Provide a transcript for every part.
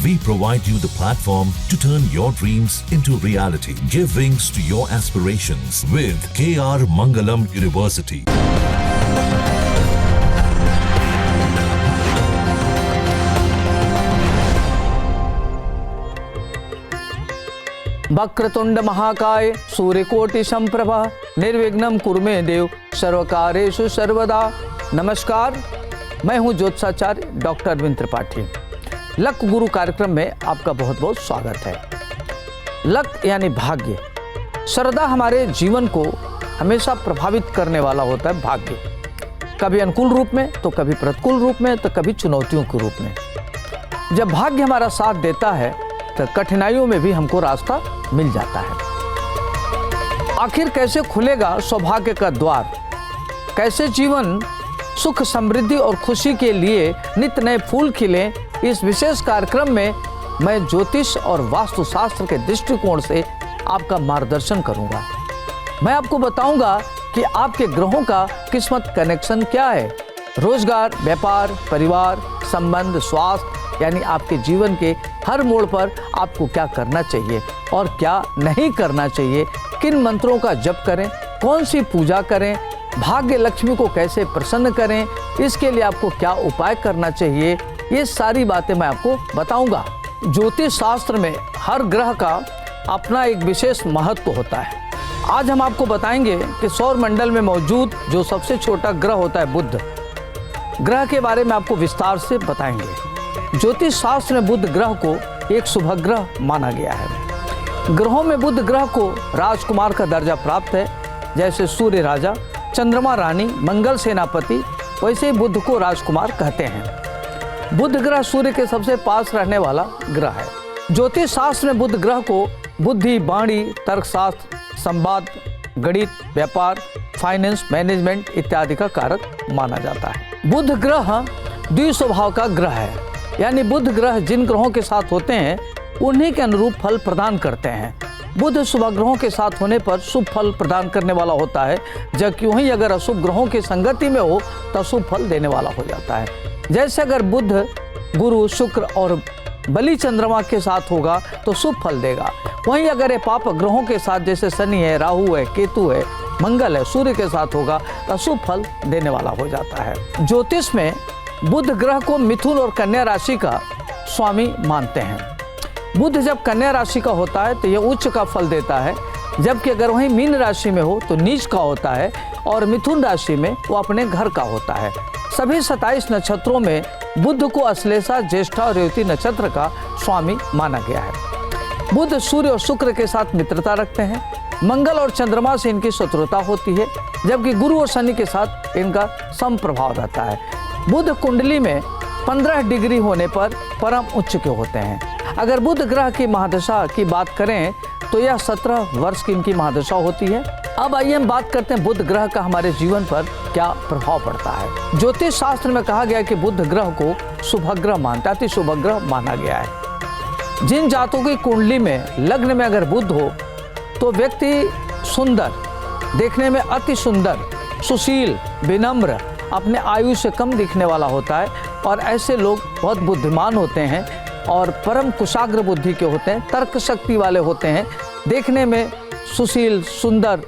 We provide you the platform to turn your dreams into reality. Give wings to your aspirations with KR Mangalam University. Vakratunda महाकाय सूर्यकोटि संप्रभा निर्विघ्नं कुरु मे देव सर्वकार्येषु सर्वदा। नमस्कार, मैं हूं ज्योतिषाचार्य डॉक्टर अरविंद त्रिपाठी। लक गुरु कार्यक्रम में आपका बहुत बहुत स्वागत है। लक यानी भाग्य, सर्वदा हमारे जीवन को हमेशा प्रभावित करने वाला होता है भाग्य। कभी अनुकूल रूप में तो कभी प्रतिकूल रूप में तो कभी चुनौतियों के रूप में। जब भाग्य हमारा साथ देता है तो कठिनाइयों में भी हमको रास्ता मिल जाता है। आखिर कैसे खुलेगा सौभाग्य का द्वार, कैसे जीवन सुख समृद्धि और खुशी के लिए नित्य नए फूल खिले, इस विशेष कार्यक्रम में मैं ज्योतिष और वास्तुशास्त्र के दृष्टिकोण से आपका मार्गदर्शन करूंगा। मैं आपको बताऊंगा कि आपके ग्रहों का किस्मत कनेक्शन क्या है। रोजगार, व्यापार, परिवार, संबंध, स्वास्थ्य यानी आपके जीवन के हर मोड़ पर आपको क्या करना चाहिए और क्या नहीं करना चाहिए, किन मंत्रों का जप करें, कौन सी पूजा करें, भाग्य लक्ष्मी को कैसे प्रसन्न करें, इसके लिए आपको क्या उपाय करना चाहिए, ये सारी बातें मैं आपको बताऊंगा। ज्योतिष शास्त्र में हर ग्रह का अपना एक विशेष महत्व होता है। आज हम आपको बताएंगे कि सौर मंडल में मौजूद जो सबसे छोटा ग्रह होता है बुध ग्रह के बारे में आपको विस्तार से बताएंगे। ज्योतिष शास्त्र में बुध ग्रह को एक शुभ ग्रह माना गया है। ग्रहों में बुध ग्रह को राजकुमार का दर्जा प्राप्त है। जैसे सूर्य राजा, चंद्रमा रानी, मंगल सेनापति, वैसे ही बुध को राजकुमार कहते हैं। बुध ग्रह सूर्य के सबसे पास रहने वाला ग्रह है। ज्योतिष शास्त्र में बुध ग्रह को बुद्धि, वाणी, तर्कशास्त्र, संवाद, गणित, व्यापार, फाइनेंस, मैनेजमेंट इत्यादि का कारक माना जाता है। बुध ग्रह द्विस्वभाव का ग्रह है, यानी बुध ग्रह जिन ग्रहों के साथ होते हैं उन्हीं के अनुरूप फल प्रदान करते हैं। बुध शुभ ग्रहों के साथ होने पर शुभ फल प्रदान करने वाला होता है, जबकि वहीं अगर अशुभ ग्रहों की संगति में हो तो अशुभ फल देने वाला हो जाता है। जैसे अगर बुध, गुरु, शुक्र और बलि चंद्रमा के साथ होगा तो शुभ फल देगा। वहीं अगर ये पाप ग्रहों के साथ जैसे शनि है, राहु है, केतु है, मंगल है, सूर्य के साथ होगा तो अशुभ फल देने वाला हो जाता है। ज्योतिष में बुध ग्रह को मिथुन और कन्या राशि का स्वामी मानते हैं। बुध जब कन्या राशि का होता है तो यह उच्च का फल देता है, जबकि अगर वहीं मीन राशि में हो तो नीच का होता है, और मिथुन राशि में वो अपने घर का होता है। सभी 27 नक्षत्रों में बुध को अश्लेषा, ज्येष्ठा और रेवती नक्षत्र का स्वामी माना गया है। बुध सूर्य और शुक्र के साथ मित्रता रखते हैं। मंगल और चंद्रमा से इनकी शत्रुता होती है, जबकि गुरु और शनि के साथ इनका सम प्रभाव रहता है। बुध कुंडली में 15 डिग्री होने पर परम उच्च के होते हैं। अगर बुध ग्रह की महादशा की बात करें तो यह 17 वर्ष की इनकी महादशा होती है। अब आइए हम बात करते हैं बुध ग्रह का हमारे जीवन पर क्या प्रभाव पड़ता है। ज्योतिष शास्त्र में कहा गया है कि बुध ग्रह को शुभ ग्रह मानता है, अति शुभ ग्रह माना गया है। जिन जातकों की कुंडली में लग्न में अगर बुध हो तो व्यक्ति सुंदर, देखने में अति सुंदर, सुशील, विनम्र, अपने आयु से कम दिखने वाला होता है, और ऐसे लोग बहुत बुद्धिमान होते हैं और परम कुशाग्र बुद्धि के होते हैं, तर्क शक्ति वाले होते हैं, देखने में सुशील, सुंदर,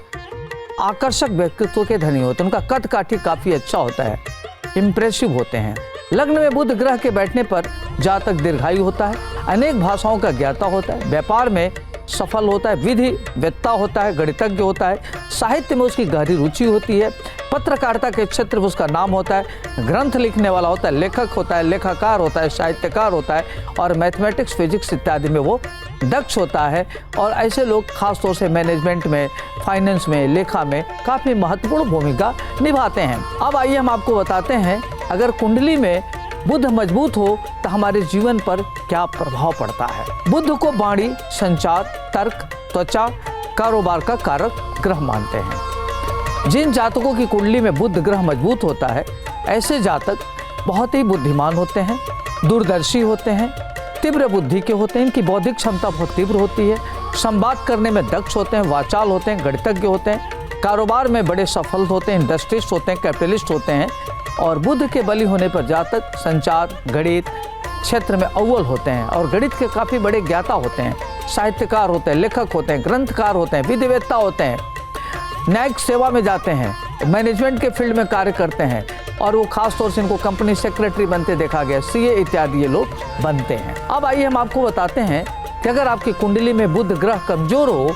आकर्षक व्यक्तित्व के धनी होते हैं। उनका कद काठी काफ़ी अच्छा होता है, इम्प्रेसिव होते हैं। लग्न में बुध ग्रह के बैठने पर जातक दीर्घायु होता है, अनेक भाषाओं का ज्ञाता होता है, व्यापार में सफल होता है, विधि वेत्ता होता है, गणितज्ञ होता है, साहित्य में उसकी गहरी रुचि होती है, पत्रकारिता के क्षेत्र में उसका नाम होता है, ग्रंथ लिखने वाला होता है, लेखक होता है, लेखाकार होता है, साहित्यकार होता है, और मैथमेटिक्स, फिजिक्स इत्यादि में वो दक्ष होता है। और ऐसे लोग खासतौर से मैनेजमेंट में, फाइनेंस में, लेखा में काफ़ी महत्वपूर्ण भूमिका निभाते हैं। अब आइए हम आपको बताते हैं अगर कुंडली में बुध मजबूत हो तो हमारे जीवन पर क्या प्रभाव पड़ता है। बुध को वाणी, संचार, तर्क, त्वचा, कारोबार का कारक ग्रह मानते हैं। जिन जातकों की कुंडली में बुध ग्रह मजबूत होता है, ऐसे जातक बहुत ही बुद्धिमान होते हैं, दूरदर्शी होते हैं, तीव्र बुद्धि के होते हैं, इनकी बौद्धिक क्षमता बहुत तीव्र होती है, संवाद करने में दक्ष होते हैं, वाचाल होते हैं, गणितज्ञ होते हैं, कारोबार में बड़े सफल होते हैं, इंडस्ट्रिस्ट होते हैं, कैपिटलिस्ट होते हैं। और बुध के बली होने पर जातक संचार, गणित, क्षेत्र में अव्वल होते हैं और गणित के काफ़ी बड़े ज्ञाता होते हैं, साहित्यकार होते हैं, लेखक होते हैं, ग्रंथकार होते हैं, विधिवेत्ता होते हैं, न्यायिक सेवा में जाते हैं, मैनेजमेंट के फील्ड में कार्य करते हैं और वो खास तौर से इनको कंपनी सेक्रेटरी बनते देखा गया, सीए इत्यादि ये लोग बनते हैं। अब आइए हम आपको बताते हैं कि अगर आपकी कुंडली में बुध ग्रह कमजोर हो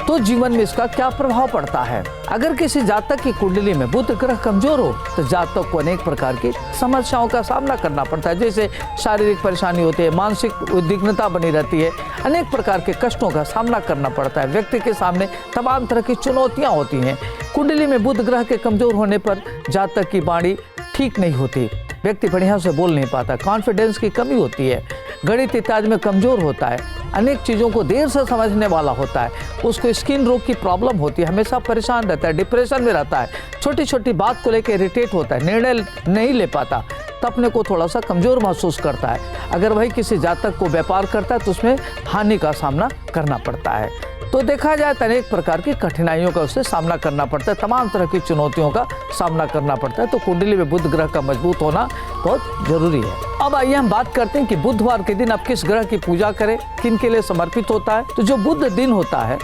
तो जीवन में इसका क्या प्रभाव पड़ता है। अगर किसी जातक की कुंडली में बुध ग्रह कमजोर हो तो जातक को अनेक प्रकार की समस्याओं का सामना करना पड़ता है, जैसे शारीरिक परेशानी होती है, मानसिक उद्विग्नता बनी रहती है, अनेक प्रकार के कष्टों का सामना करना पड़ता है। व्यक्ति के सामने तमाम तरह की चुनौतियां होती हैं। कुंडली में बुध ग्रह के कमजोर होने पर जातक की वाणी ठीक नहीं होती, व्यक्ति बढ़िया से बोल नहीं पाता, कॉन्फिडेंस की कमी होती है, गणित इत्यादि में कमजोर होता है, अनेक चीज़ों को देर से समझने वाला होता है, उसको स्किन रोग की प्रॉब्लम होती है, हमेशा परेशान रहता है, डिप्रेशन में रहता है, छोटी छोटी बात को लेकर इरिटेट होता है, निर्णय नहीं ले पाता, तो अपने को थोड़ा सा कमज़ोर महसूस करता है। अगर वही किसी जातक को व्यापार करता है तो उसमें हानि का सामना करना पड़ता है। तो देखा जाए तो अनेक प्रकार की कठिनाइयों का उससे सामना करना पड़ता है, तमाम तरह की चुनौतियों का सामना करना पड़ता है। तो कुंडली में बुध ग्रह का मजबूत होना बहुत जरूरी है। अब आइए हम बात करते हैं कि बुधवार के दिन आप किस ग्रह की पूजा करें, किन के लिए समर्पित होता है। तो जो बुध दिन होता है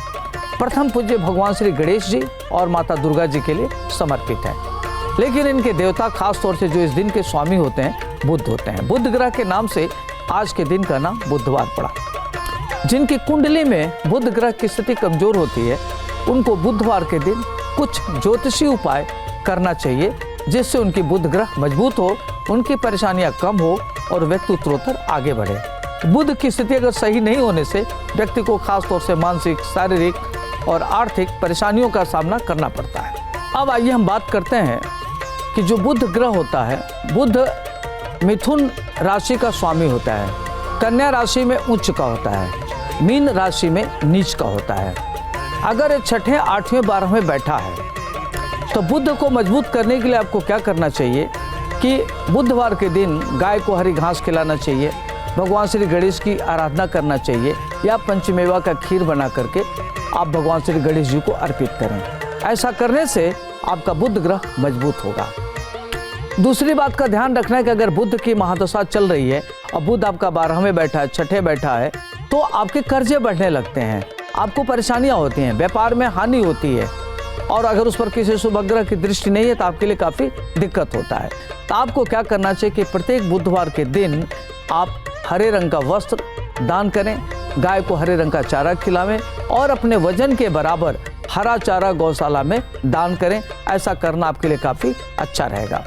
प्रथम पूज्य भगवान श्री गणेश जी और माता दुर्गा जी के लिए समर्पित है, लेकिन इनके देवता खास तौर से जो इस दिन के स्वामी होते हैं बुध होते हैं। बुध ग्रह के नाम से आज के दिन का नाम बुधवार पड़ा। जिनकी कुंडली में बुध ग्रह की स्थिति कमजोर होती है उनको बुधवार के दिन कुछ ज्योतिषी उपाय करना चाहिए, जिससे उनकी बुध ग्रह मजबूत हो, उनकी परेशानियां कम हो और व्यक्ति उत्तरोत्तर आगे बढ़े। बुध की स्थिति अगर सही नहीं होने से व्यक्ति को खास तौर से मानसिक, शारीरिक और आर्थिक परेशानियों का सामना करना पड़ता है। अब आइए हम बात करते हैं कि जो बुध ग्रह होता है, बुध मिथुन राशि का स्वामी होता है, कन्या राशि में उच्च का होता है, मीन राशि में नीच का होता है। अगर ये छठे, आठवें, 12वें बैठा है तो बुध को मजबूत करने के लिए आपको क्या करना चाहिए कि बुधवार के दिन गाय को हरी घास खिलाना चाहिए, भगवान श्री गणेश की आराधना करना चाहिए या पंचमेवा का खीर बना करके आप भगवान श्री गणेश जी को अर्पित करें। ऐसा करने से आपका बुध ग्रह मजबूत होगा। दूसरी बात का ध्यान रखना है कि अगर बुध की महादशा चल रही है और बुध आपका 12वें बैठा है, छठे बैठा है, तो आपके कर्जे बढ़ने लगते हैं, आपको परेशानियां होती हैं, व्यापार में हानि होती है और अगर उस पर किसी शुभ ग्रह की दृष्टि नहीं है तो आपके लिए काफ़ी दिक्कत होता है। तो आपको क्या करना चाहिए कि प्रत्येक बुधवार के दिन आप हरे रंग का वस्त्र दान करें, गाय को हरे रंग का चारा खिलावें और अपने वजन के बराबर हरा चारा गौशाला में दान करें। ऐसा करना आपके लिए काफ़ी अच्छा रहेगा।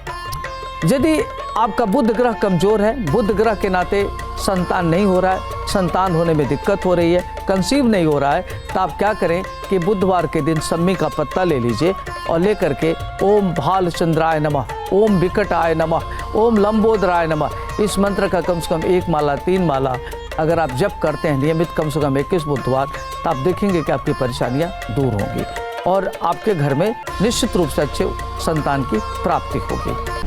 यदि आपका बुध ग्रह कमजोर है, बुध ग्रह के नाते संतान नहीं हो रहा है, संतान होने में दिक्कत हो रही है, कंसीव नहीं हो रहा है, तो आप क्या करें कि बुधवार के दिन सम्मी का पत्ता ले लीजिए और लेकर के ओम भालचंद्राय नमः, ओम विकटाय नमः, ओम लंबोदराय नमः, इस मंत्र का कम से कम 1 माला 3 माला अगर आप जप करते हैं नियमित कम से कम 21 बुधवार, तो आप देखेंगे कि आपकी परेशानियां दूर होंगी और आपके घर में निश्चित रूप से अच्छे संतान की प्राप्ति होगी।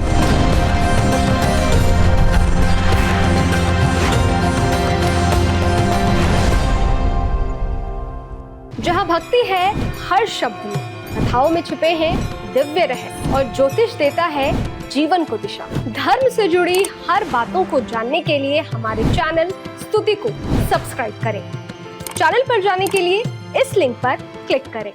जहाँ भक्ति है हर शब्द में, कथाओं में छुपे हैं दिव्य रहस्य और ज्योतिष देता है जीवन को दिशा। धर्म से जुड़ी हर बातों को जानने के लिए हमारे चैनल स्तुति को सब्सक्राइब करें। चैनल पर जाने के लिए इस लिंक पर क्लिक करें।